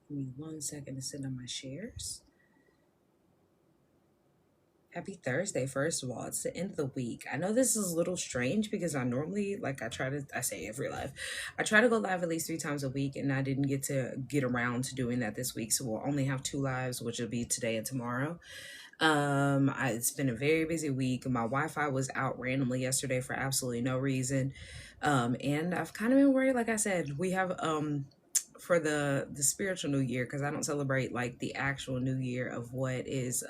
Give me 1 second to send on my shares. Happy Thursday, first of all. It's the end of the week. I know this is a little strange because I normally, I say every live. I try to go live at least 3 times a week, and I didn't get around to doing that this week. So we'll only have 2 lives, which will be today and tomorrow. It's been a very busy week. My Wi-Fi was out randomly yesterday for absolutely no reason. And I've kind of been worried, like I said, we have, for the spiritual new year, because I don't celebrate like the actual new year of what is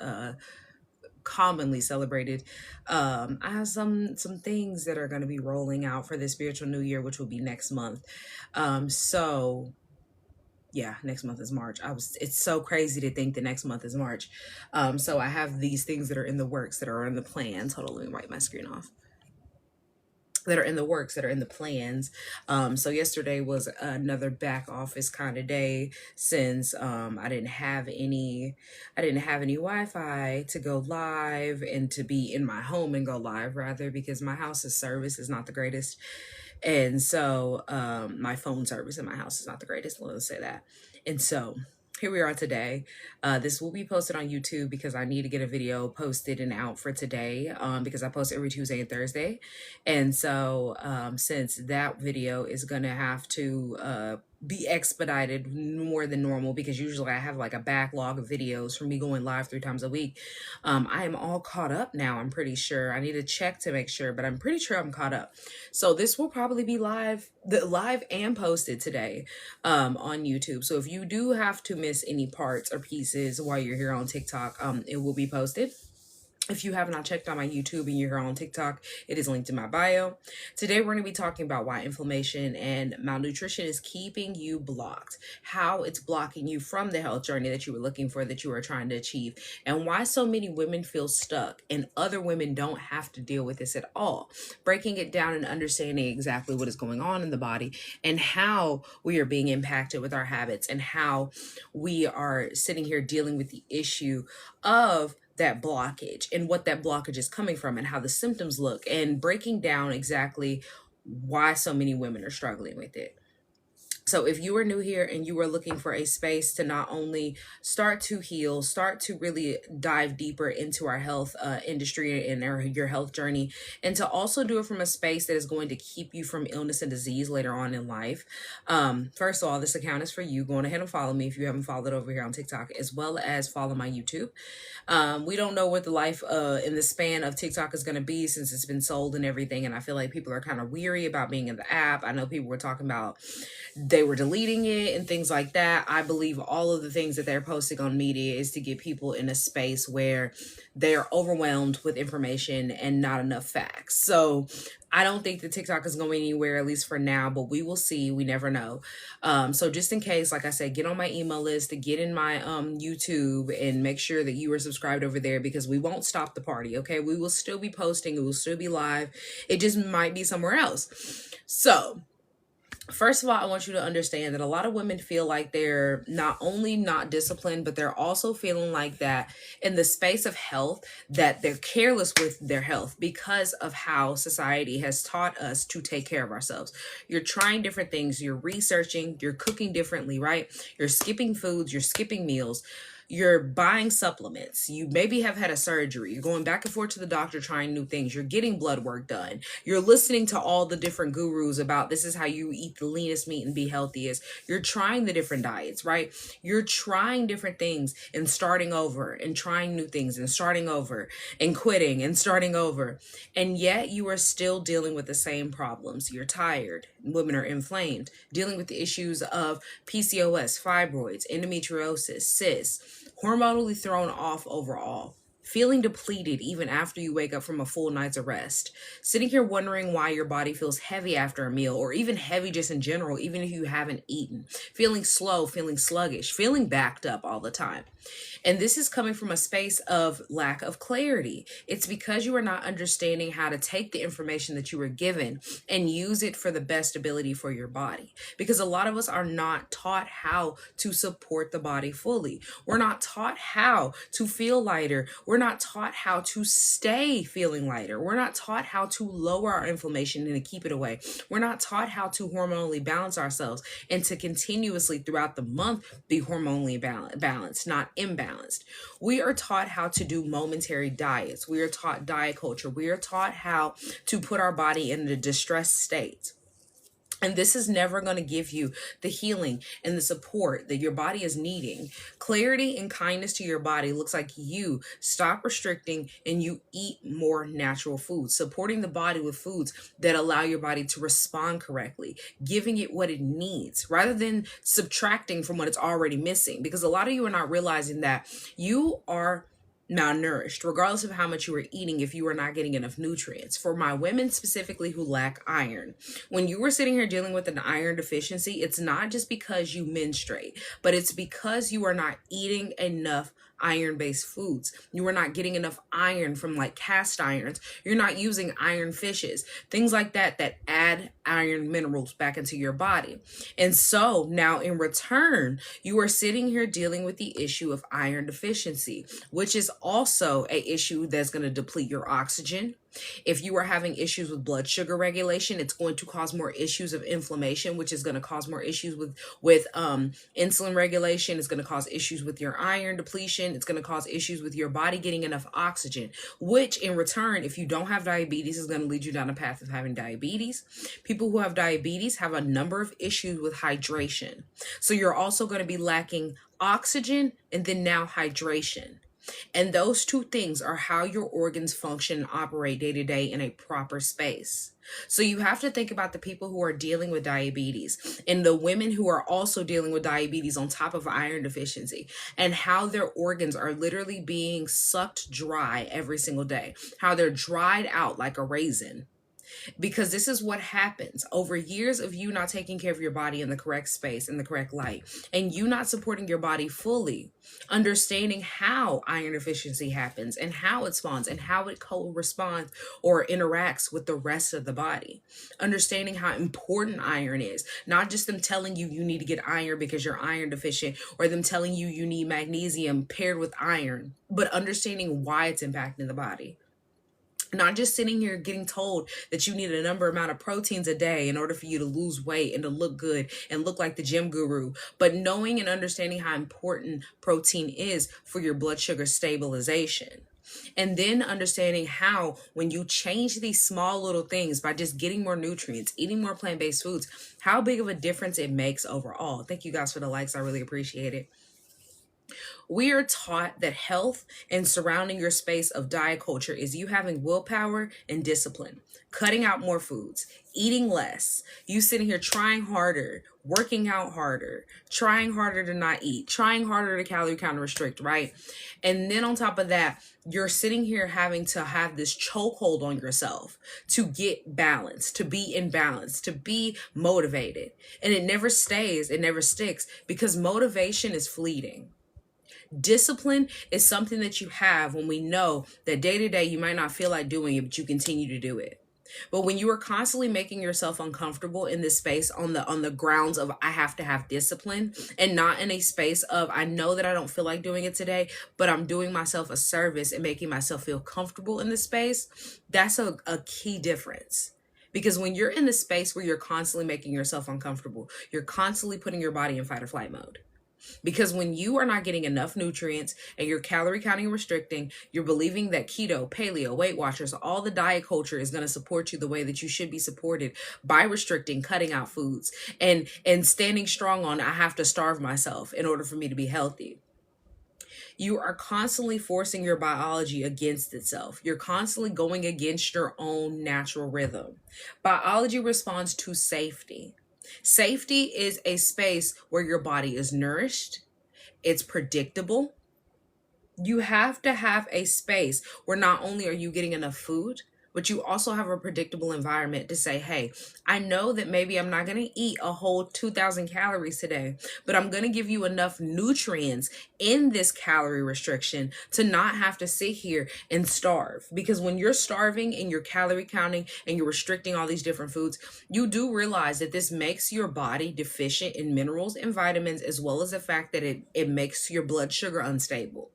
commonly celebrated. I have some things that are going to be rolling out for the spiritual new year, which will be next month. So yeah, next month is March. It's so crazy to think the next month is March. So I have these things that are in the works, that are in the plans. Hold on, let me wipe my screen off. That are in the works, that are in the plans. So yesterday was another back office kind of day, since I didn't have any Wi-Fi to go live, and to be in my home and go live, rather, because my house's service is not the greatest. And so my phone service in my house is not the greatest, let's say that. And so here we are today. This will be posted on YouTube because I need to get a video posted and out for today, because I post every Tuesday and Thursday. And so since that video is going to have to be expedited more than normal, because usually I have like a backlog of videos from me going live 3 times a week. I am all caught up now, I'm pretty sure. I need to check to make sure, but I'm pretty sure I'm caught up. So this will probably be live and posted today on YouTube. So if you do have to miss any parts or pieces while you're here on TikTok, it will be posted. If you have not checked out my YouTube and you're here on TikTok, it is linked in my bio. Today, we're going to be talking about why inflammation and malnutrition is keeping you blocked, how it's blocking you from the health journey that you were looking for, that you were trying to achieve, and why so many women feel stuck and other women don't have to deal with this at all. Breaking it down and understanding exactly what is going on in the body, and how we are being impacted with our habits, and how we are sitting here dealing with the issue of that blockage, and what that blockage is coming from, and how the symptoms look, and breaking down exactly why so many women are struggling with it. So if you are new here and you are looking for a space to not only start to heal, start to really dive deeper into our health industry and your health journey, and to also do it from a space that is going to keep you from illness and disease later on in life. First of all, this account is for you. Go on ahead and follow me if you haven't followed over here on TikTok, as well as follow my YouTube. We don't know what the life in the span of TikTok is going to be, since it's been sold and everything. And I feel like people are kind of weary about being in the app. I know people were talking about they were deleting it and things like that. I believe all of the things that they're posting on media is to get people in a space where they're overwhelmed with information and not enough facts. So I don't think that TikTok is going anywhere, at least for now, but we will see. We never know. So just in case, like I said, get on my email list, to get in my YouTube, and make sure that you are subscribed over there, because we won't stop the party, okay? We will still be posting. It will still be live. It just might be somewhere else. So first of all, I want you to understand that a lot of women feel like they're not only not disciplined, but they're also feeling like that in the space of health, that they're careless with their health because of how society has taught us to take care of ourselves. You're trying different things, you're researching, you're cooking differently, right? You're skipping foods, you're skipping meals. You're buying supplements. You maybe have had a surgery. You're going back and forth to the doctor trying new things. You're getting blood work done. You're listening to all the different gurus about this is how you eat the leanest meat and be healthiest. You're trying the different diets, right? You're trying different things and starting over, and trying new things and starting over, and quitting and starting over. And yet you are still dealing with the same problems. You're tired. Women are inflamed, dealing with the issues of PCOS, fibroids, endometriosis, cysts, hormonally thrown off overall, feeling depleted even after you wake up from a full night's of rest, sitting here wondering why your body feels heavy after a meal, or even heavy just in general, even if you haven't eaten, feeling slow, feeling sluggish, feeling backed up all the time. And this is coming from a space of lack of clarity. It's because you are not understanding how to take the information that you were given and use it for the best ability for your body. Because a lot of us are not taught how to support the body fully. We're not taught how to feel lighter. We're We're not taught how to stay feeling lighter. We're not taught how to lower our inflammation and to keep it away. We're not taught how to hormonally balance ourselves and to continuously throughout the month be hormonally balanced, not imbalanced. We are taught how to do momentary diets. We are taught diet culture. We are taught how to put our body in a distressed state. And this is never going to give you the healing and the support that your body is needing. Clarity and kindness to your body looks like you stop restricting and you eat more natural foods, supporting the body with foods that allow your body to respond correctly, giving it what it needs rather than subtracting from what it's already missing. Because a lot of you are not realizing that you are malnourished, regardless of how much you are eating, if you are not getting enough nutrients. For my women specifically who lack iron, when you were sitting here dealing with an iron deficiency, it's not just because you menstruate, but it's because you are not eating enough iron-based foods. You are not getting enough iron from like cast irons. You're not using iron fishes, things like that that add iron minerals back into your body. And so now in return, you are sitting here dealing with the issue of iron deficiency, which is also an issue that's going to deplete your oxygen. If you are having issues with blood sugar regulation, it's going to cause more issues of inflammation, which is going to cause more issues with insulin regulation. It's going to cause issues with your iron depletion. It's going to cause issues with your body getting enough oxygen, which in return, if you don't have diabetes, is going to lead you down a path of having diabetes. People who have diabetes have a number of issues with hydration. So you're also going to be lacking oxygen and then now hydration. And those two things are how your organs function and operate day to day in a proper space. So you have to think about the people who are dealing with diabetes and the women who are also dealing with diabetes on top of iron deficiency and how their organs are literally being sucked dry every single day, how they're dried out like a raisin. Because this is what happens over years of you not taking care of your body in the correct space, in the correct light, and you not supporting your body fully, understanding how iron deficiency happens and how it spawns and how it co-responds or interacts with the rest of the body, understanding how important iron is, not just them telling you you need to get iron because you're iron deficient or them telling you you need magnesium paired with iron, but understanding why it's impacting the body. Not just sitting here getting told that you need a number amount of proteins a day in order for you to lose weight and to look good and look like the gym guru, but knowing and understanding how important protein is for your blood sugar stabilization. And then understanding how when you change these small little things by just getting more nutrients, eating more plant-based foods, how big of a difference it makes overall. Thank you guys for the likes. I really appreciate it. We are taught that health and surrounding your space of diet culture is you having willpower and discipline, cutting out more foods, eating less, you sitting here trying harder, working out harder, trying harder to not eat, trying harder to calorie count restrict, right? And then on top of that, you're sitting here having to have this chokehold on yourself to get balance, to be in balance, to be motivated. And it never stays, it never sticks because motivation is fleeting. Discipline is something that you have when we know that day to day you might not feel like doing it, but you continue to do it. But when you are constantly making yourself uncomfortable in this space on the grounds of I have to have discipline and not in a space of I know that I don't feel like doing it today, but I'm doing myself a service and making myself feel comfortable in this space, that's a key difference. Because when you're in the space where you're constantly making yourself uncomfortable, you're constantly putting your body in fight or flight mode. Because when you are not getting enough nutrients and you're calorie counting and restricting, you're believing that keto, paleo, Weight Watchers, all the diet culture is going to support you the way that you should be supported by restricting, cutting out foods, and standing strong on I have to starve myself in order for me to be healthy. You are constantly forcing your biology against itself. You're constantly going against your own natural rhythm. Biology responds to safety. Safety is a space where your body is nourished. It's predictable. You have to have a space where not only are you getting enough food, but you also have a predictable environment to say, hey, I know that maybe I'm not going to eat a whole 2,000 calories today, but I'm going to give you enough nutrients in this calorie restriction to not have to sit here and starve. Because when you're starving and you're calorie counting and you're restricting all these different foods, you do realize that this makes your body deficient in minerals and vitamins, as well as the fact that it makes your blood sugar unstable.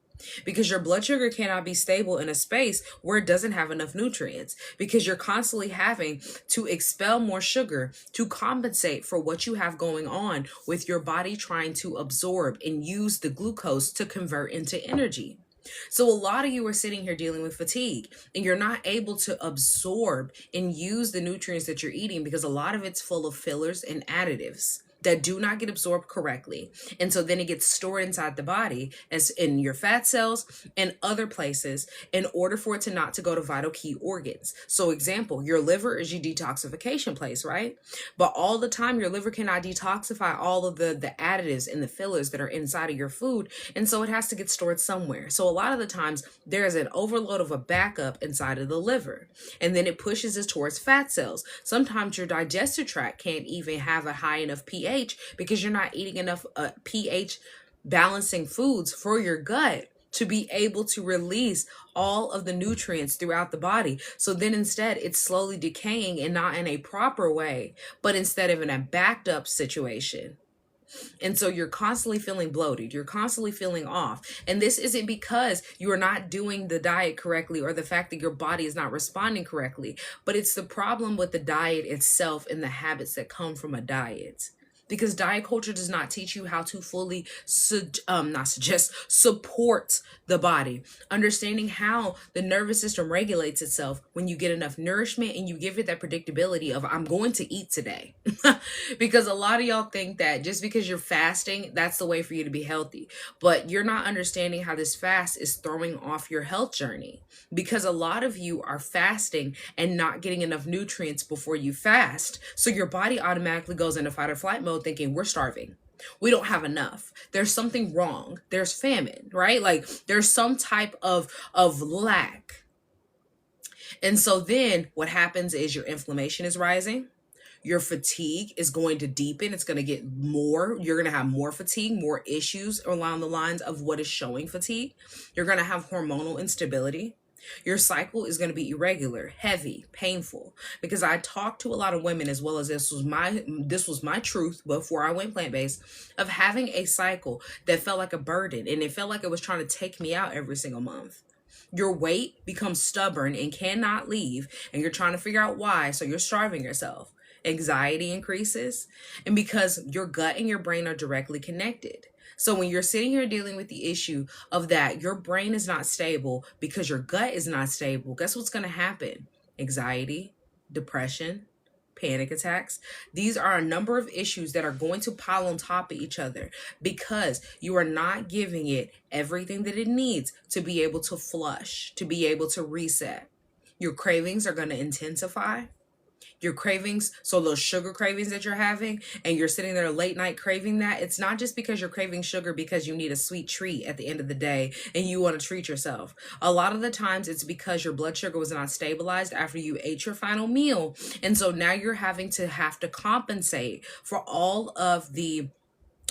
because your blood sugar cannot be stable in a space where it doesn't have enough nutrients, because you're constantly having to expel more sugar to compensate for what you have going on with your body trying to absorb and use the glucose to convert into energy. So a lot of you are sitting here dealing with fatigue and you're not able to absorb and use the nutrients that you're eating because a lot of it's full of fillers and additives that do not get absorbed correctly. And so then it gets stored inside the body as in your fat cells and other places in order for it to not to go to vital key organs. So example, your liver is your detoxification place, right? But all the time your liver cannot detoxify all of the additives and the fillers that are inside of your food. And so it has to get stored somewhere. So a lot of the times there is an overload of a backup inside of the liver. And then it pushes us towards fat cells. Sometimes your digestive tract can't even have a high enough pH because you're not eating enough pH balancing foods for your gut to be able to release all of the nutrients throughout the body. So then instead it's slowly decaying and not in a proper way, but instead of in a backed up situation. And so you're constantly feeling bloated. You're constantly feeling off. And this isn't because you are not doing the diet correctly or the fact that your body is not responding correctly, but it's the problem with the diet itself and the habits that come from a diet. Because diet culture does not teach you how to fully support the body. Understanding how the nervous system regulates itself when you get enough nourishment and you give it that predictability of I'm going to eat today. Because a lot of y'all think that just because you're fasting, that's the way for you to be healthy. But you're not understanding how this fast is throwing off your health journey. Because a lot of you are fasting and not getting enough nutrients before you fast. So your body automatically goes into fight or flight mode thinking we're starving. We don't have enough. There's something wrong. There's famine, right? Like there's some type of lack. And so then what happens is your inflammation is rising. Your fatigue is going to deepen. It's going to get more. You're going to have more fatigue, more issues along the lines of what is showing fatigue. You're going to have hormonal instability. Your cycle is going to be irregular, heavy, painful, because I talked to a lot of women, as well as this was my truth before I went plant-based, of having a cycle that felt like a burden and it felt like it was trying to take me out every single month. Your weight becomes stubborn and cannot leave, and you're trying to figure out why, so you're starving yourself. Anxiety increases, and because your gut and your brain are directly connected. So when you're sitting here dealing with the issue of that, your brain is not stable because your gut is not stable, guess what's going to happen? Anxiety, depression, panic attacks. These are a number of issues that are going to pile on top of each other because you are not giving it everything that it needs to be able to flush, to be able to reset. Your cravings are going to intensify. Your cravings, so those sugar cravings that you're having, and you're sitting there late night craving that, it's not just because you're craving sugar because you need a sweet treat at the end of the day and you want to treat yourself. A lot of the times it's because your blood sugar was not stabilized after you ate your final meal. And so now you're having to compensate for all of the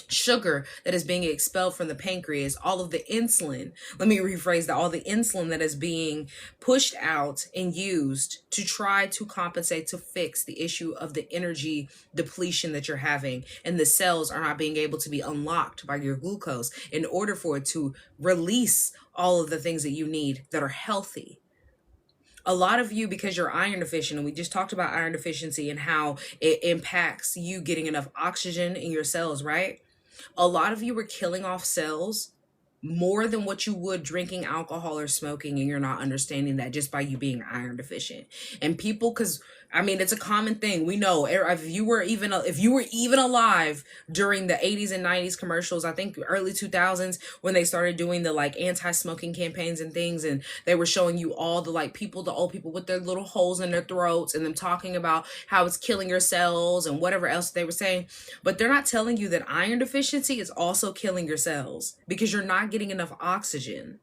sugar that is being expelled from the pancreas, all of the insulin, let me rephrase that, all the insulin that is being pushed out and used to try to compensate to fix the issue of the energy depletion that you're having, and the cells are not being able to be unlocked by your glucose in order for it to release all of the things that you need that are healthy. A lot of you, because you're iron deficient, and we just talked about iron deficiency and how it impacts you getting enough oxygen in your cells, right? A lot of you are killing off cells more than what you would drinking alcohol or smoking, and you're not understanding that just by you being iron deficient. And people, because I mean, it's a common thing. We know if you were even alive during the 80s and 90s commercials, I think early 2000s, when they started doing the like anti-smoking campaigns and things, and they were showing you all the like people, the old people with their little holes in their throats, and them talking about how it's killing your cells and whatever else they were saying. But they're not telling you that iron deficiency is also killing your cells because you're not getting enough oxygen.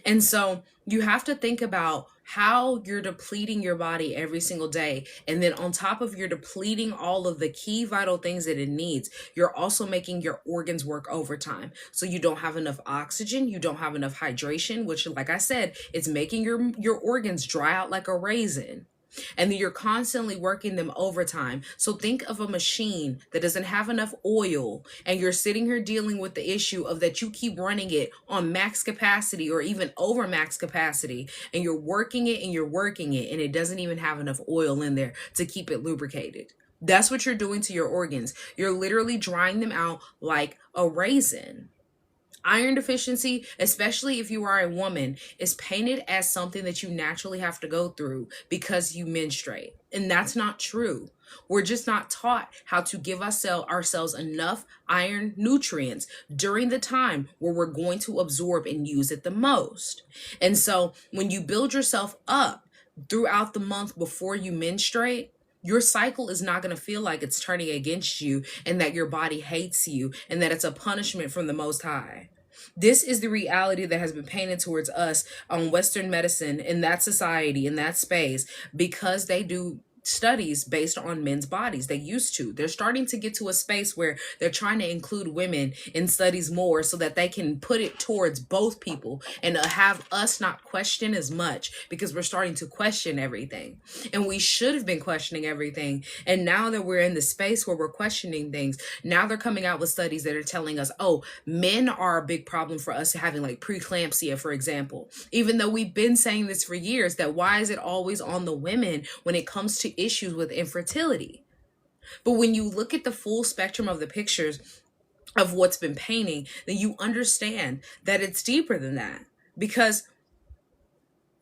And so you have to think about how you're depleting your body every single day. And then on top of you're depleting all of the key vital things that it needs, you're also making your organs work overtime. So you don't have enough oxygen, you don't have enough hydration, which, like I said, it's making your organs dry out like a raisin. And then you're constantly working them overtime. So think of a machine that doesn't have enough oil, and you're sitting here dealing with the issue of that you keep running it on max capacity or even over max capacity, and you're working it and you're working it, and it doesn't even have enough oil in there to keep it lubricated. That's what you're doing to your organs. You're literally drying them out like a raisin. Iron deficiency, especially if you are a woman, is painted as something that you naturally have to go through because you menstruate. And that's not true. We're just not taught how to give ourselves enough iron nutrients during the time where we're going to absorb and use it the most. And so when you build yourself up throughout the month before you menstruate, your cycle is not going to feel like it's turning against you and that your body hates you and that it's a punishment from the Most High. This is the reality that has been painted towards us on Western medicine, in that society, in that space, because they do studies based on men's bodies. They used to. They're starting to get to a space where they're trying to include women in studies more so that they can put it towards both people and have us not question as much, because we're starting to question everything. And we should have been questioning everything. And now that we're in the space where we're questioning things, now they're coming out with studies that are telling us, oh, men are a big problem for us having like preeclampsia, for example. Even though we've been saying this for years, that why is it always on the women when it comes to issues with infertility? But when you look at the full spectrum of the pictures of what's been painting, then you understand that it's deeper than that. Because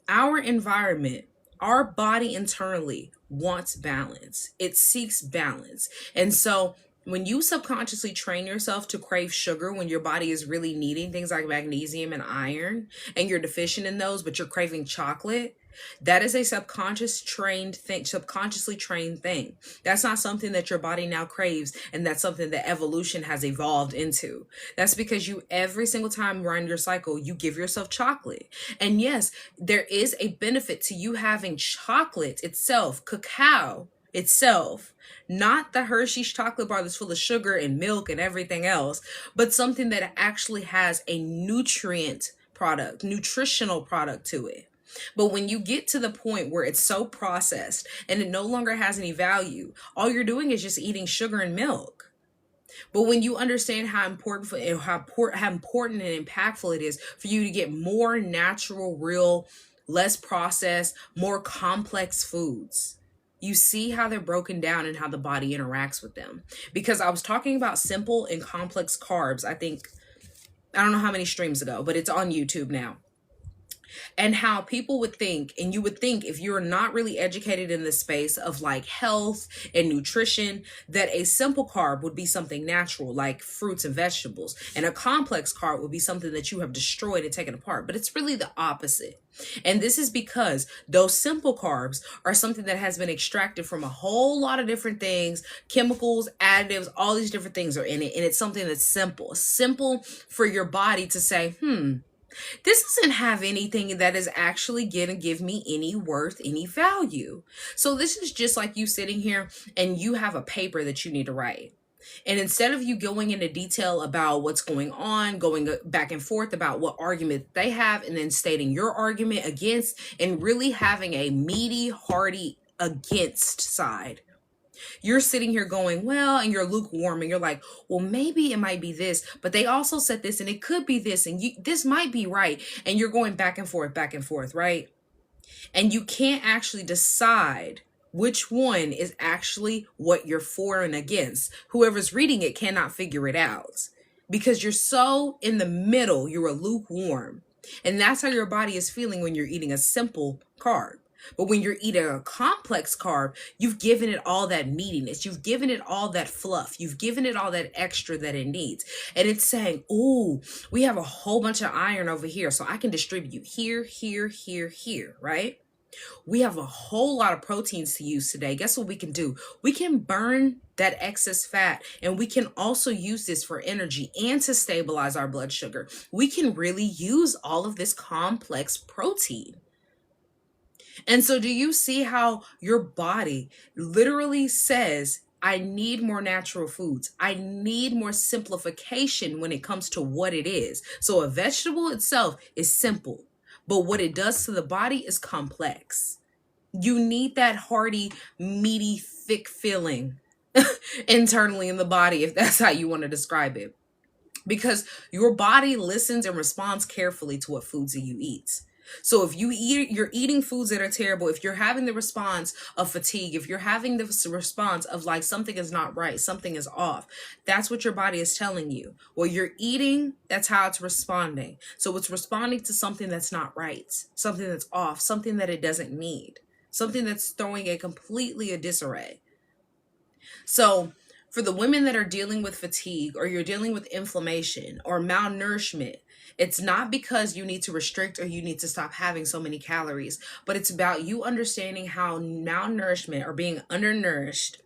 our environment, our body internally wants balance. It seeks balance. And so when you subconsciously train yourself to crave sugar when your body is really needing things like magnesium and iron, and you're deficient in those, but you're craving chocolate, that is a subconsciously trained thing. That's not something that your body now craves, and that's something that evolution has evolved into. That's because you, every single time around your cycle, you give yourself chocolate. And yes, there is a benefit to you having chocolate itself, cacao itself, not the Hershey's chocolate bar that's full of sugar and milk and everything else, but something that actually has a nutritional product to it. But when you get to the point where it's so processed and it no longer has any value, all you're doing is just eating sugar and milk. But when you understand how important and impactful it is for you to get more natural, real, less processed, more complex foods, you see how they're broken down and how the body interacts with them. Because I was talking about simple and complex carbs, I don't know how many streams ago, but it's on YouTube now. And how people would think, and you would think if you're not really educated in the space of like health and nutrition, that a simple carb would be something natural like fruits and vegetables, and a complex carb would be something that you have destroyed and taken apart. But it's really the opposite. And this is because those simple carbs are something that has been extracted from a whole lot of different things, chemicals, additives, all these different things are in it. And it's something that's simple for your body to say, this doesn't have anything that is actually going to give me any worth, any value. So this is just like you sitting here and you have a paper that you need to write. And instead of you going into detail about what's going on, going back and forth about what argument they have, and then stating your argument against, and really having a meaty, hearty against side, you're sitting here going, well, and you're lukewarm, and you're like, well, maybe it might be this, but they also said this, and it could be this, and this might be right. And you're going back and forth, right? And you can't actually decide which one is actually what you're for and against. Whoever's reading it cannot figure it out because you're so in the middle, you're a lukewarm. And that's how your body is feeling when you're eating a simple carb. But when you're eating a complex carb, you've given it all that meatiness. You've given it all that fluff. You've given it all that extra that it needs. And it's saying, ooh, we have a whole bunch of iron over here, so I can distribute here, right? We have a whole lot of proteins to use today. Guess what we can do? We can burn that excess fat, and we can also use this for energy and to stabilize our blood sugar. We can really use all of this complex protein. And so do you see how your body literally says, I need more natural foods. I need more simplification when it comes to what it is. So a vegetable itself is simple, but what it does to the body is complex. You need that hearty, meaty, thick feeling internally in the body, if that's how you want to describe it. Because your body listens and responds carefully to what foods that you eat. So if you're eating foods that are terrible, if you're having the response of fatigue, if you're having the response of like something is not right, something is off, that's what your body is telling you. Well, you're eating, that's how it's responding. So it's responding to something that's not right, something that's off, something that it doesn't need, something that's throwing it completely a disarray. So for the women that are dealing with fatigue, or you're dealing with inflammation or malnourishment, it's not because you need to restrict or you need to stop having so many calories, but it's about you understanding how malnourishment or being undernourished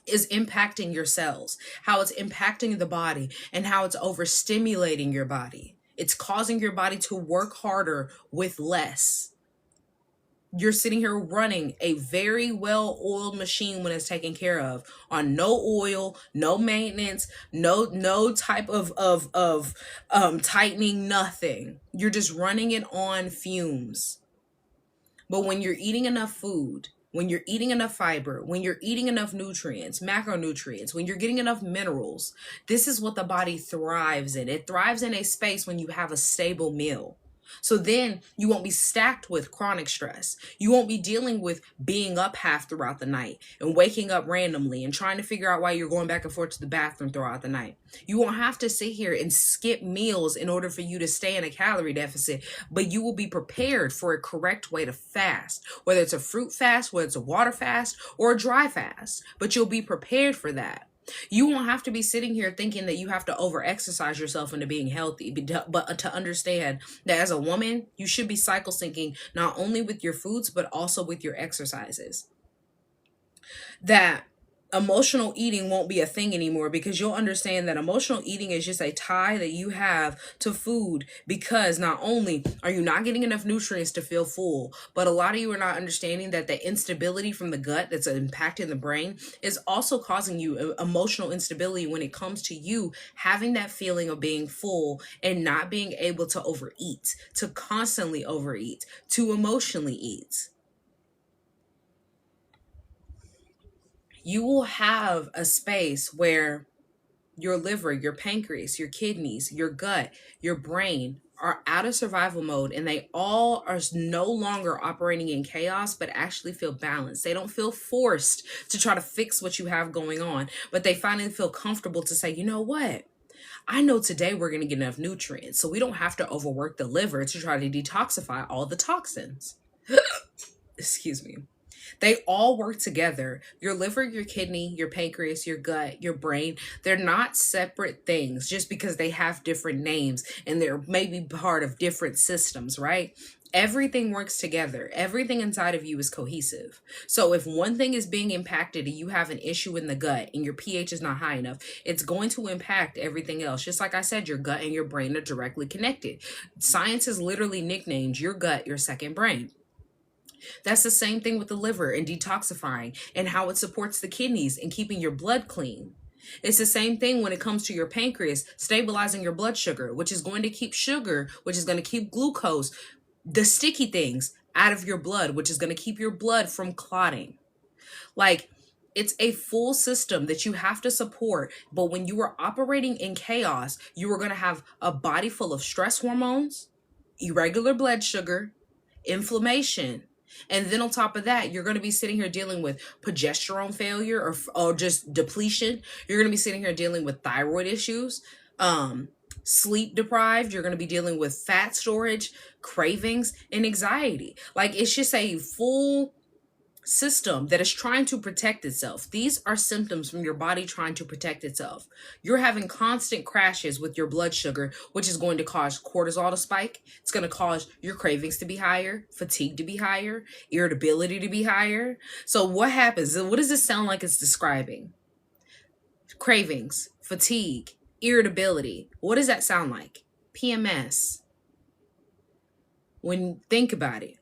is impacting your cells, how it's impacting the body, and how it's overstimulating your body. It's causing your body to work harder with less. You're sitting here running a very well-oiled machine when it's taken care of on no oil, no maintenance, no type of tightening, nothing. You're just running it on fumes. But when you're eating enough food, when you're eating enough fiber, when you're eating enough nutrients, macronutrients, when you're getting enough minerals, this is what the body thrives in. It thrives in a space when you have a stable meal. So then you won't be stacked with chronic stress. You won't be dealing with being up half throughout the night and waking up randomly and trying to figure out why you're going back and forth to the bathroom throughout the night. You won't have to sit here and skip meals in order for you to stay in a calorie deficit, but you will be prepared for a correct way to fast, whether it's a fruit fast, whether it's a water fast, or a dry fast, but you'll be prepared for that. You won't have to be sitting here thinking that you have to over exercise yourself into being healthy, but to understand that as a woman, you should be cycle syncing not only with your foods, but also with your exercises. That emotional eating won't be a thing anymore, because you'll understand that emotional eating is just a tie that you have to food, because not only are you not getting enough nutrients to feel full, but a lot of you are not understanding that the instability from the gut that's impacting the brain is also causing you emotional instability when it comes to you having that feeling of being full and not being able to overeat, to constantly overeat, to emotionally eat. You will have a space where your liver, your pancreas, your kidneys, your gut, your brain are out of survival mode, and they all are no longer operating in chaos, but actually feel balanced. They don't feel forced to try to fix what you have going on, but they finally feel comfortable to say, you know what? I know today we're going to get enough nutrients, so we don't have to overwork the liver to try to detoxify all the toxins. Excuse me. They all work together. Your liver, your kidney, your pancreas, your gut, your brain, they're not separate things just because they have different names and they're maybe part of different systems, right? Everything works together. Everything inside of you is cohesive. So if one thing is being impacted and you have an issue in the gut and your pH is not high enough, it's going to impact everything else. Just like I said, your gut and your brain are directly connected. Science has literally nicknamed your gut your second brain. That's the same thing with the liver and detoxifying and how it supports the kidneys and keeping your blood clean. It's the same thing when it comes to your pancreas, stabilizing your blood sugar, which is going to keep sugar, which is going to keep glucose, the sticky things out of your blood, which is going to keep your blood from clotting. Like, it's a full system that you have to support. But when you are operating in chaos, you are going to have a body full of stress hormones, irregular blood sugar, inflammation. And then on top of that, you're going to be sitting here dealing with progesterone failure or just depletion. You're going to be sitting here dealing with thyroid issues, sleep deprived. You're going to be dealing with fat storage, cravings, and anxiety. Like, it's just a full system that is trying to protect itself. These are symptoms from your body trying to protect itself. You're having constant crashes with your blood sugar, which is going to cause cortisol to spike. It's going to cause your cravings to be higher, fatigue to be higher, irritability to be higher. So what happens? What does this sound like it's describing? Cravings, fatigue, irritability. What does that sound like? PMS. When think about it,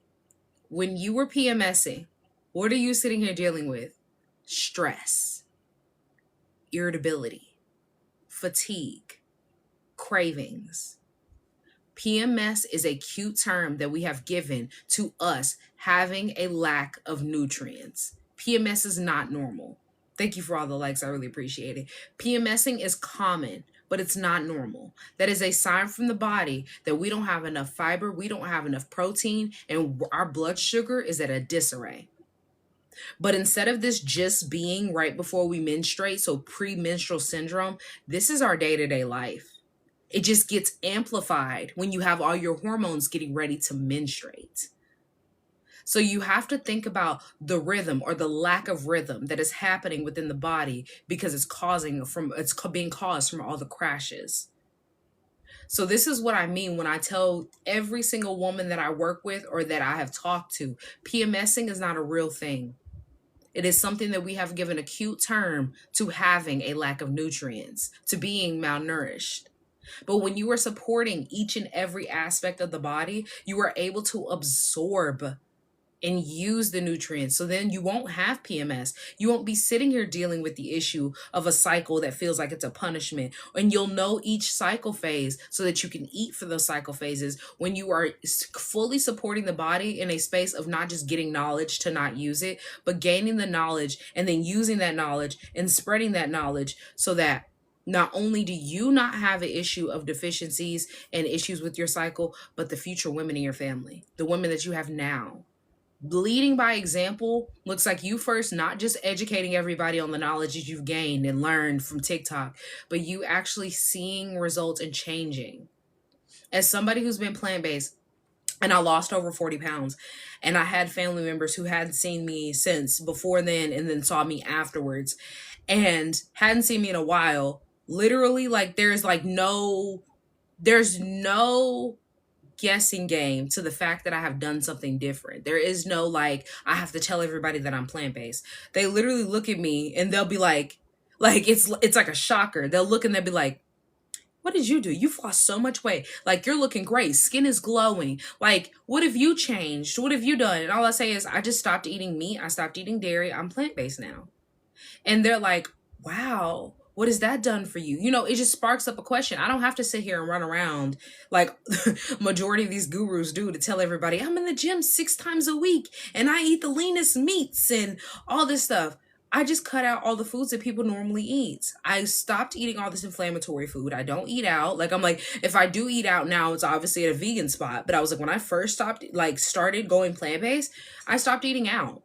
when you were PMSing, what are you sitting here dealing with? Stress, irritability, fatigue, cravings. PMS is a cute term that we have given to us having a lack of nutrients. PMS is not normal. Thank you for all the likes. I really appreciate it. PMSing is common, but it's not normal. That is a sign from the body that we don't have enough fiber, we don't have enough protein, and our blood sugar is at a disarray. But instead of this just being right before we menstruate, so premenstrual syndrome, this is our day-to-day life. It just gets amplified when you have all your hormones getting ready to menstruate. So you have to think about the rhythm or the lack of rhythm that is happening within the body because it's being caused from all the crashes. So this is what I mean when I tell every single woman that I work with or that I have talked to, PMSing is not a real thing. It is something that we have given a cute term to having a lack of nutrients, to being malnourished. But when you are supporting each and every aspect of the body, you are able to absorb and use the nutrients. So then you won't have PMS. You won't be sitting here dealing with the issue of a cycle that feels like it's a punishment. And you'll know each cycle phase so that you can eat for those cycle phases when you are fully supporting the body in a space of not just getting knowledge to not use it, but gaining the knowledge and then using that knowledge and spreading that knowledge so that not only do you not have an issue of deficiencies and issues with your cycle, but the future women in your family, the women that you have now. Leading by example looks like you first not just educating everybody on the knowledge that you've gained and learned from TikTok, but you actually seeing results and changing. As somebody who's been plant-based, and I lost over 40 pounds, and I had family members who hadn't seen me since before then and then saw me afterwards and hadn't seen me in a while. Literally, like there's no guessing game to the fact that I have done something different. There is no like I have to tell everybody that I'm plant-based. They literally look at me and they'll be like it's like a shocker. They'll look and they'll be like, what did you do? You've lost so much weight. Like, you're looking great. Skin is glowing. Like, what have you changed? What have you done? And all I say is, I just stopped eating meat. I stopped eating dairy. I'm plant-based now. And they're like, wow, what has that done for you? You know, it just sparks up a question. I don't have to sit here and run around like majority of these gurus do to tell everybody, I'm in the gym 6 times a week and I eat the leanest meats and all this stuff. I just cut out all the foods that people normally eat. I stopped eating all this inflammatory food. I don't eat out. Like, I'm like, if I do eat out now, it's obviously at a vegan spot. But I was like, when I first started going plant-based, I stopped eating out.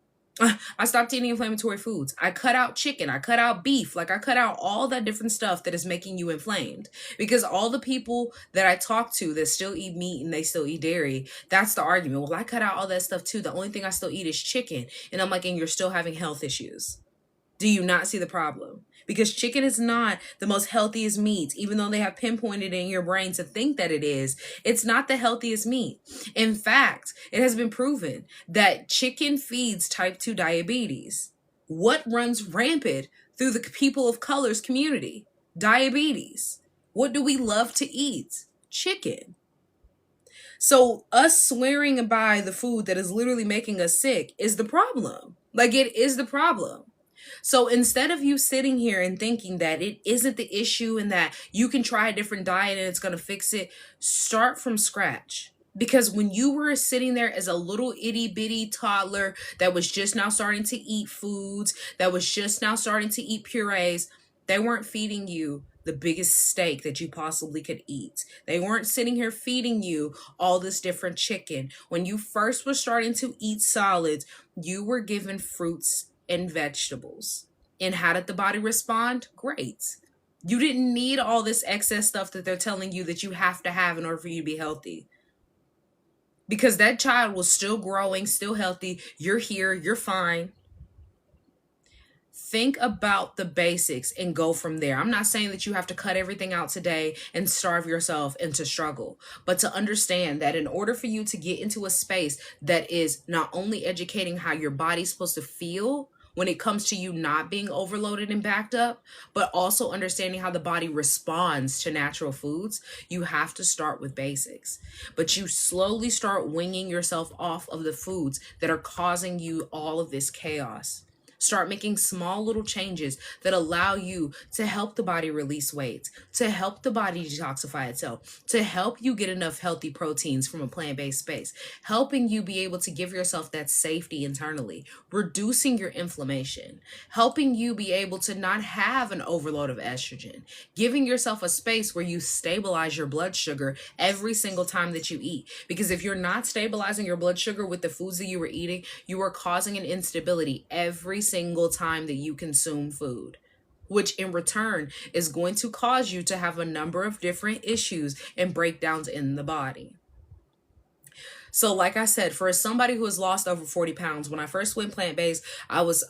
I stopped eating inflammatory foods. I cut out chicken. I cut out beef. Like, I cut out all that different stuff that is making you inflamed. Because all the people that I talk to that still eat meat and they still eat dairy, that's the argument. Well, I cut out all that stuff too. The only thing I still eat is chicken. And I'm like, and you're still having health issues. Do you not see the problem? Because chicken is not the most healthiest meat, even though they have pinpointed in your brain to think that it is. It's not the healthiest meat. In fact, it has been proven that chicken feeds type 2 diabetes. What runs rampant through the people of color's community? Diabetes. What do we love to eat? Chicken. So us swearing by the food that is literally making us sick is the problem. Like, it is the problem. So instead of you sitting here and thinking that it isn't the issue and that you can try a different diet and it's going to fix it, start from scratch. Because when you were sitting there as a little itty bitty toddler that was just now starting to eat foods, that was just now starting to eat purees, they weren't feeding you the biggest steak that you possibly could eat. They weren't sitting here feeding you all this different chicken. When you first were starting to eat solids, you were given fruits and vegetables. And how did the body respond? Great. You didn't need all this excess stuff that they're telling you that you have to have in order for you to be healthy. Because that child was still growing, still healthy. You're here, you're fine. Think about the basics and go from there. I'm not saying that you have to cut everything out today and starve yourself into struggle, but to understand that in order for you to get into a space that is not only educating how your body's supposed to feel when it comes to you not being overloaded and backed up, but also understanding how the body responds to natural foods, you have to start with basics. But you slowly start winging yourself off of the foods that are causing you all of this chaos. Start making small little changes that allow you to help the body release weight, to help the body detoxify itself, to help you get enough healthy proteins from a plant-based space, helping you be able to give yourself that safety internally, reducing your inflammation, helping you be able to not have an overload of estrogen, giving yourself a space where you stabilize your blood sugar every single time that you eat. Because if you're not stabilizing your blood sugar with the foods that you were eating, you are causing an instability every single time that you consume food, which in return is going to cause you to have a number of different issues and breakdowns in the body. So like I said, for somebody who has lost over 40 pounds, when I first went plant-based, I was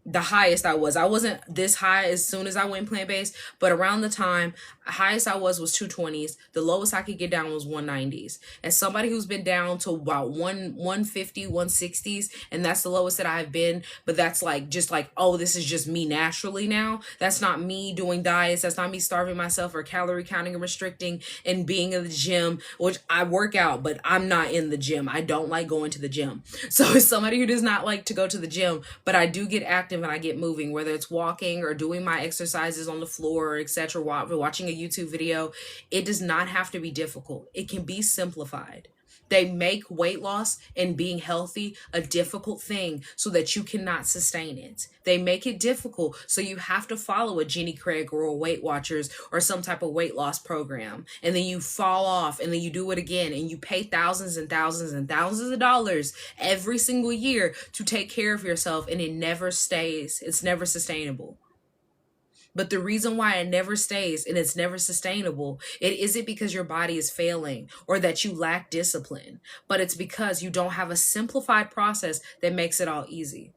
the highest I was. I wasn't this high as soon as I went plant-based, but around the time, highest I was 220s. The lowest I could get down was 190s. As somebody who's been down to about 150, 160s, and that's the lowest that I've been, but that's like just like, oh, this is just me naturally now. That's not me doing diets. That's not me starving myself or calorie counting and restricting and being in the gym, which I work out, but I'm not in the gym. I don't like going to the gym. So as somebody who does not like to go to the gym, but I do get active and I get moving, whether it's walking or doing my exercises on the floor, or etc., watching a YouTube video, it does not have to be difficult. It can be simplified. They make weight loss and being healthy a difficult thing so that you cannot sustain it. They make it difficult so you have to follow a Jenny Craig or a Weight Watchers or some type of weight loss program. And then you fall off and then you do it again and you pay thousands and thousands and thousands of dollars every single year to take care of yourself, and it never stays. It's never sustainable. But the reason why it never stays and it's never sustainable, it isn't because your body is failing or that you lack discipline, but it's because you don't have a simplified process that makes it all easy.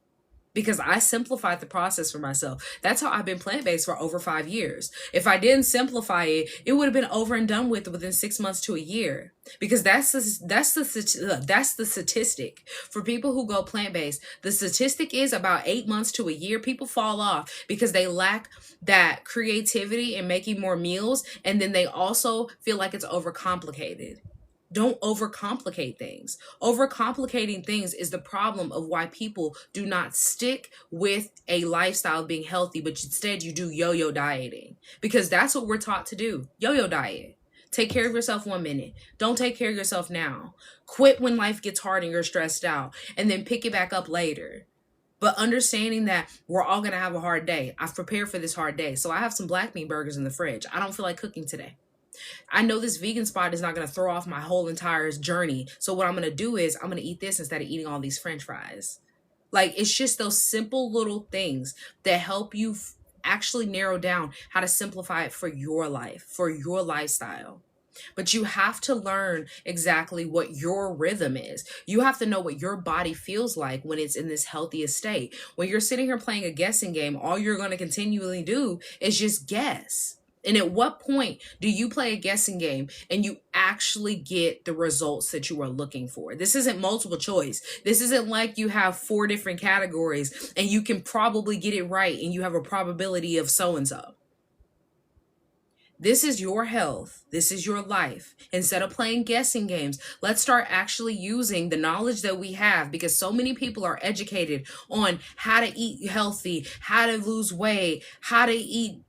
Because I simplified the process for myself. That's how I've been plant-based for over 5 years. If I didn't simplify it, it would have been over and done with within 6 months to a year. Because that's the statistic for people who go plant-based. The statistic is about 8 months to a year. People fall off because they lack that creativity in making more meals, and then they also feel like it's overcomplicated. Don't overcomplicate things. Overcomplicating things is the problem of why people do not stick with a lifestyle of being healthy, but instead you do yo-yo dieting. Because that's what we're taught to do. Yo-yo diet. Take care of yourself 1 minute. Don't take care of yourself now. Quit when life gets hard and you're stressed out, and then pick it back up later. But understanding that we're all going to have a hard day. I've prepared for this hard day. So I have some black bean burgers in the fridge. I don't feel like cooking today. I know this vegan spot is not going to throw off my whole entire journey. So what I'm going to do is I'm going to eat this instead of eating all these French fries. Like, it's just those simple little things that help you actually narrow down how to simplify it for your life, for your lifestyle. But you have to learn exactly what your rhythm is. You have to know what your body feels like when it's in this healthiest state. When you're sitting here playing a guessing game, all you're going to continually do is just guess. And at what point do you play a guessing game and you actually get the results that you are looking for? This isn't multiple choice. This isn't like you have 4 different categories and you can probably get it right and you have a probability of so-and-so. This is your health. This is your life. Instead of playing guessing games, let's start actually using the knowledge that we have, because so many people are educated on how to eat healthy, how to lose weight, how to eat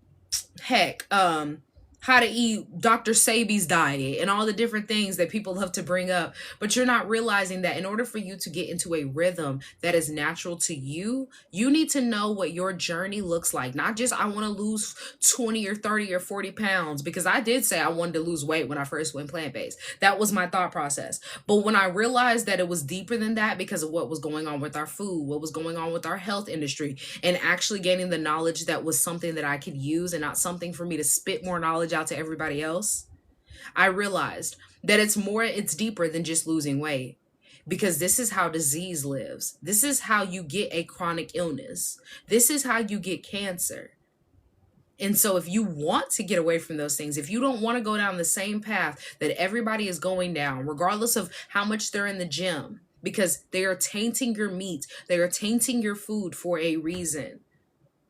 how to eat Dr. Sebi's diet and all the different things that people love to bring up. But you're not realizing that in order for you to get into a rhythm that is natural to you, you need to know what your journey looks like. Not just, I want to lose 20 or 30 or 40 pounds, because I did say I wanted to lose weight when I first went plant-based. That was my thought process. But when I realized that it was deeper than that because of what was going on with our food, what was going on with our health industry, and actually gaining the knowledge that was something that I could use and not something for me to spit more knowledge out to everybody else, I realized that it's deeper than just losing weight, because this is how disease lives. This is how you get a chronic illness. This is how you get cancer. And so if you want to get away from those things, if you don't want to go down the same path that everybody is going down, regardless of how much they're in the gym, because they are tainting your meat, they are tainting your food for a reason.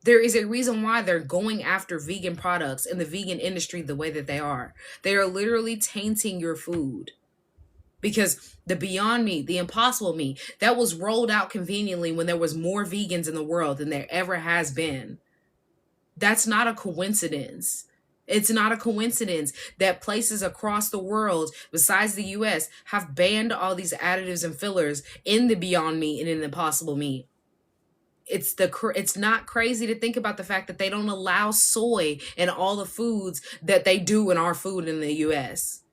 There is a reason why they're going after vegan products in the vegan industry the way that they are. They are literally tainting your food. Because the Beyond Meat, the Impossible Meat, that was rolled out conveniently when there was more vegans in the world than there ever has been. That's not a coincidence. It's not a coincidence that places across the world, besides the US, have banned all these additives and fillers in the Beyond Meat and in the Impossible Meat. It's not crazy to think about the fact that they don't allow soy in all the foods that they do in our food in the US.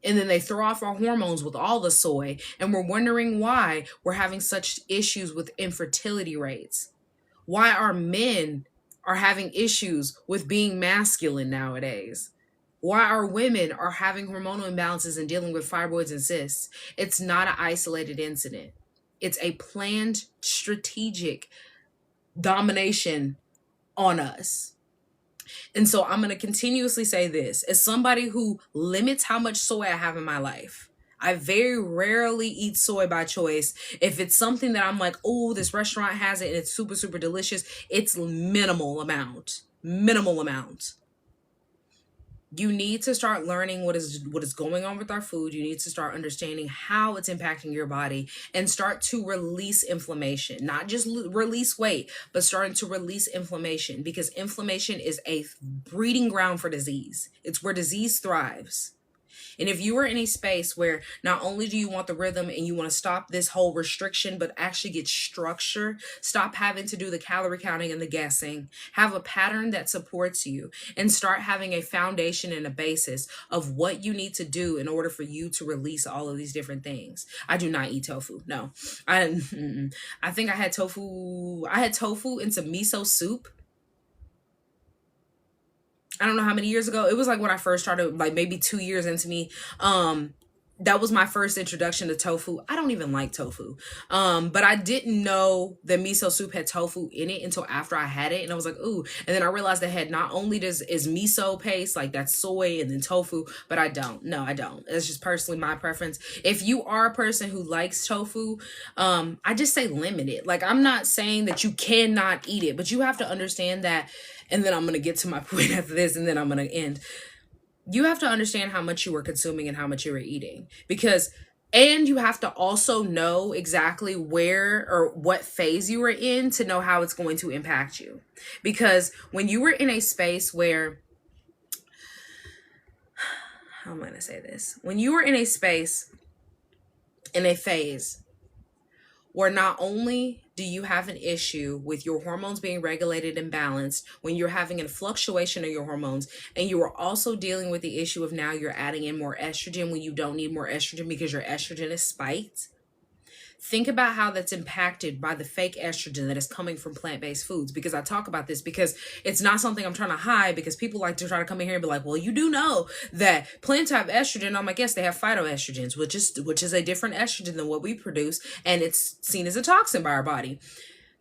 And then they throw off our hormones with all the soy, and we're wondering why we're having such issues with infertility rates. Why our men are having issues with being masculine nowadays. Why our women are having hormonal imbalances and dealing with fibroids and cysts. It's not an isolated incident. It's a planned, strategic domination on us. And so I'm going to continuously say this. As somebody who limits how much soy I have in my life, I very rarely eat soy by choice. If it's something that I'm like, oh, this restaurant has it and it's super, super delicious, it's minimal amount. Minimal amount. You need to start learning what is going on with our food. You need to start understanding how it's impacting your body and start to release inflammation. Not just release weight, but starting to release inflammation, because inflammation is a breeding ground for disease. It's where disease thrives. And if you are in a space where not only do you want the rhythm and you want to stop this whole restriction, but actually get structure, stop having to do the calorie counting and the guessing, have a pattern that supports you, and start having a foundation and a basis of what you need to do in order for you to release all of these different things. I do not eat tofu. No, I think I had tofu. I had tofu in some miso soup. I don't know how many years ago. It was like when I first started, like maybe 2 years into me. That was my first introduction to tofu. I don't even like tofu. But I didn't know that miso soup had tofu in it until after I had it. And I was like, ooh. And then I realized that had not only is miso paste, like that's soy and then tofu, but I don't. No, I don't. It's just personally my preference. If you are a person who likes tofu, I just say limit it. Like, I'm not saying that you cannot eat it, but you have to understand that. And then I'm going to get to my point after this, and then I'm going to end. You have to understand how much you are consuming and how much you are eating, and you have to also know exactly where or what phase you are in to know how it's going to impact you. Because when you were in a space where, how am I going to say this? When you were in a space, in a phase where not only do you have an issue with your hormones being regulated and balanced, when you're having a fluctuation of your hormones, and you are also dealing with the issue of now you're adding in more estrogen when you don't need more estrogen because your estrogen is spiked. Think about how that's impacted by the fake estrogen that is coming from plant-based foods. Because I talk about this because it's not something I'm trying to hide, because people like to try to come in here and be like, well, you do know that plants have estrogen. I'm like, yes, they have phytoestrogens, which is a different estrogen than what we produce, and it's seen as a toxin by our body.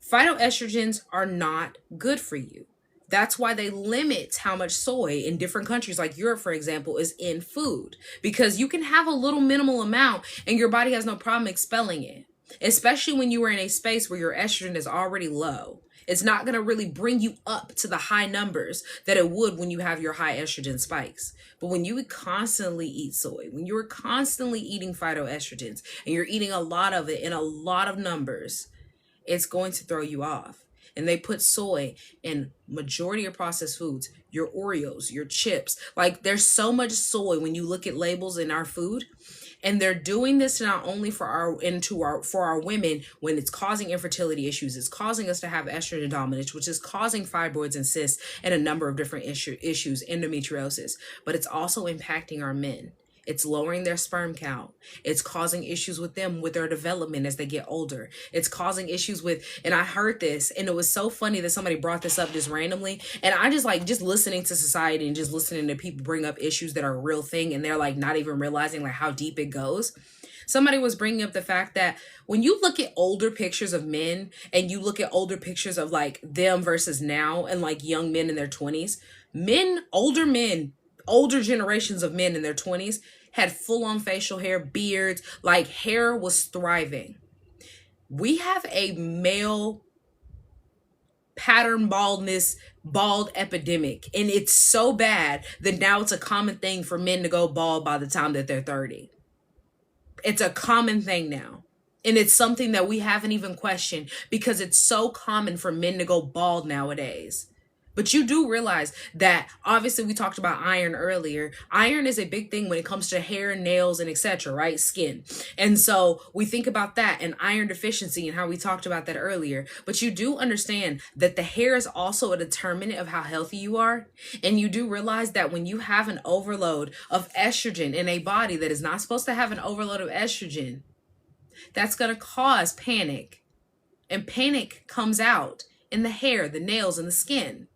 Phytoestrogens are not good for you. That's why they limit how much soy in different countries, like Europe, for example, is in food. Because you can have a little minimal amount and your body has no problem expelling it. Especially when you are in a space where your estrogen is already low. It's not going to really bring you up to the high numbers that it would when you have your high estrogen spikes. But when you would constantly eat soy, when you're constantly eating phytoestrogens, and you're eating a lot of it in a lot of numbers, it's going to throw you off. And they put soy in majority of processed foods, your Oreos, your chips. Like, there's so much soy when you look at labels in our food. And they're doing this not only for our women, when it's causing infertility issues, it's causing us to have estrogen dominance, which is causing fibroids and cysts and a number of different issues, endometriosis. But it's also impacting our men. It's lowering their sperm count. It's causing issues with them, with their development as they get older. It's causing issues with, and I heard this, and it was so funny that somebody brought this up just randomly. And I just listening to society and just listening to people bring up issues that are a real thing, and they're like not even realizing like how deep it goes. Somebody was bringing up the fact that when you look at older pictures of men and you look at older pictures of like them versus now and like young men in their 20s, older generations of men in their 20s had full-on facial hair, beards, like hair was thriving. We have a male pattern bald epidemic, and it's so bad that now it's a common thing for men to go bald by the time that they're 30. It's a common thing now. And it's something that we haven't even questioned because it's so common for men to go bald nowadays. But you do realize that obviously we talked about iron earlier. Iron is a big thing when it comes to hair, nails, and etc., right? Skin. And so we think about that and iron deficiency and how we talked about that earlier. But you do understand that the hair is also a determinant of how healthy you are. And you do realize that when you have an overload of estrogen in a body that is not supposed to have an overload of estrogen, that's going to cause panic. And panic comes out in the hair, the nails, and the skin,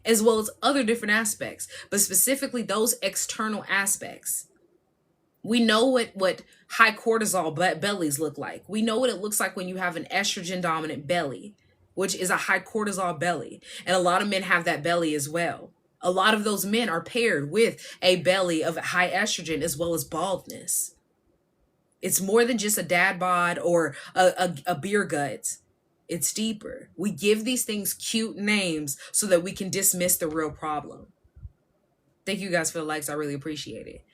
as well as other different aspects, but specifically those external aspects. We know what high cortisol bellies look like. We know what it looks like when you have an estrogen dominant belly, which is a high cortisol belly. And a lot of men have that belly as well. A lot of those men are paired with a belly of high estrogen as well as baldness. It's more than just a dad bod or a beer gut. It's deeper. We give these things cute names so that we can dismiss the real problem. Thank you guys for the likes. I really appreciate it.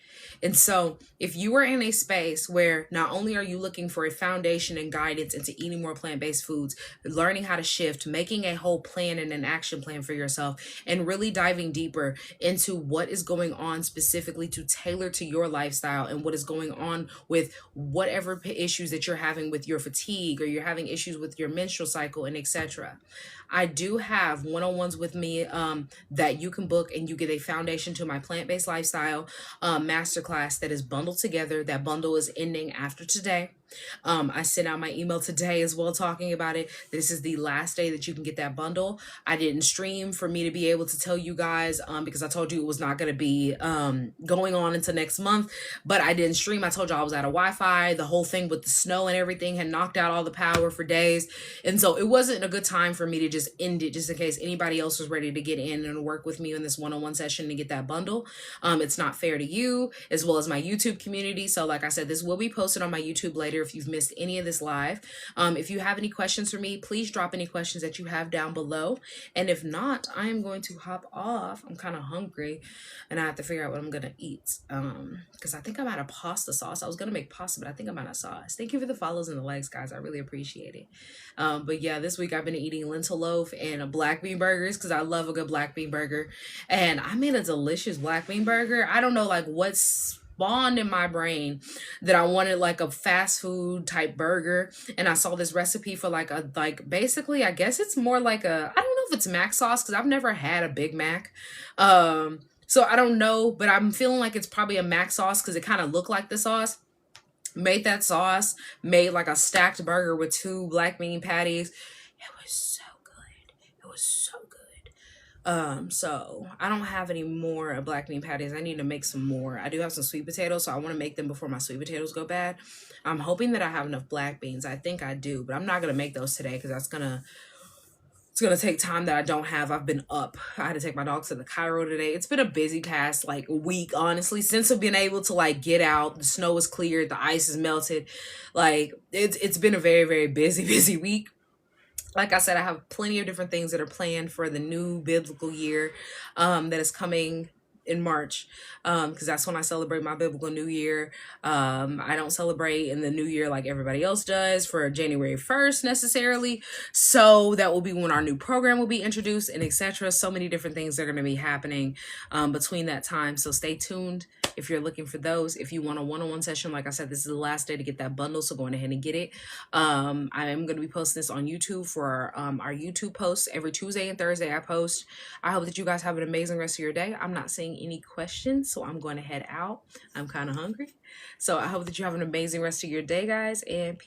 And so if you are in a space where not only are you looking for a foundation and guidance into eating more plant-based foods, learning how to shift, making a whole plan and an action plan for yourself, and really diving deeper into what is going on specifically to tailor to your lifestyle and what is going on with whatever issues that you're having with your fatigue or you're having issues with your menstrual cycle and etc. I do have one-on-ones with me that you can book, and you get a foundation to my plant-based lifestyle masterclass that is bundled together. That bundle is ending after today. I sent out my email today as well talking about it. This is the last day that you can get that bundle. I didn't stream for me to be able to tell you guys because I told you it was not going to be going on until next month, but I didn't stream. I told you I was out of Wi-Fi. The whole thing with the snow and everything had knocked out all the power for days. And so it wasn't a good time for me to just end it just in case anybody else was ready to get in and work with me in this one-on-one session to get that bundle. It's not fair to you as well as my YouTube community. So like I said, this will be posted on my YouTube later if you've missed any of this live. If you have any questions for me, please drop any questions that you have down below. And if not, I am going to hop off. I'm kind of hungry and I have to figure out what I'm going to eat. Because I think I'm out of pasta sauce. I was going to make pasta, but I think I'm out of sauce. Thank you for the follows and the likes, guys. I really appreciate it. But yeah, this week I've been eating lentil loaf and black bean burgers because I love a good black bean burger. And I made a delicious black bean burger. I don't know like what's spawned in my brain that I wanted like a fast food type burger, and I saw this recipe for like basically I guess it's more like I don't know if it's Mac sauce because I've never had a Big Mac, so I don't know, but I'm feeling like it's probably a Mac sauce because it kind of looked like the sauce. Made that sauce, made like a stacked burger with 2 black bean patties. It was so good. It was so good. So I don't have any more black bean patties. I need to make some more. I do have some sweet potatoes, so I want to make them before my sweet potatoes go bad. I'm hoping that I have enough black beans. I think I do, but I'm not going to make those today because it's going to take time that I don't have. I've been up. I had to take my dogs to the Cairo today. It's been a busy past like week, honestly, since I've been able to like get out. The snow is cleared. The ice is melted. Like it's been a very, very busy week. Like I said, I have plenty of different things that are planned for the new biblical year that is coming in March, because that's when I celebrate my biblical new year. I don't celebrate in the new year like everybody else does for January 1st necessarily. So that will be when our new program will be introduced and etc. So many different things are going to be happening between that time. So stay tuned if you're looking for those. If you want a one-on-one session, like I said, this is the last day to get that bundle, so go ahead and get it. I am going to be posting this on YouTube for our YouTube posts. Every Tuesday and Thursday I post. I hope that you guys have an amazing rest of your day. I'm not seeing any questions, so I'm going to head out. I'm kind of hungry. So I hope that you have an amazing rest of your day, guys, and peace.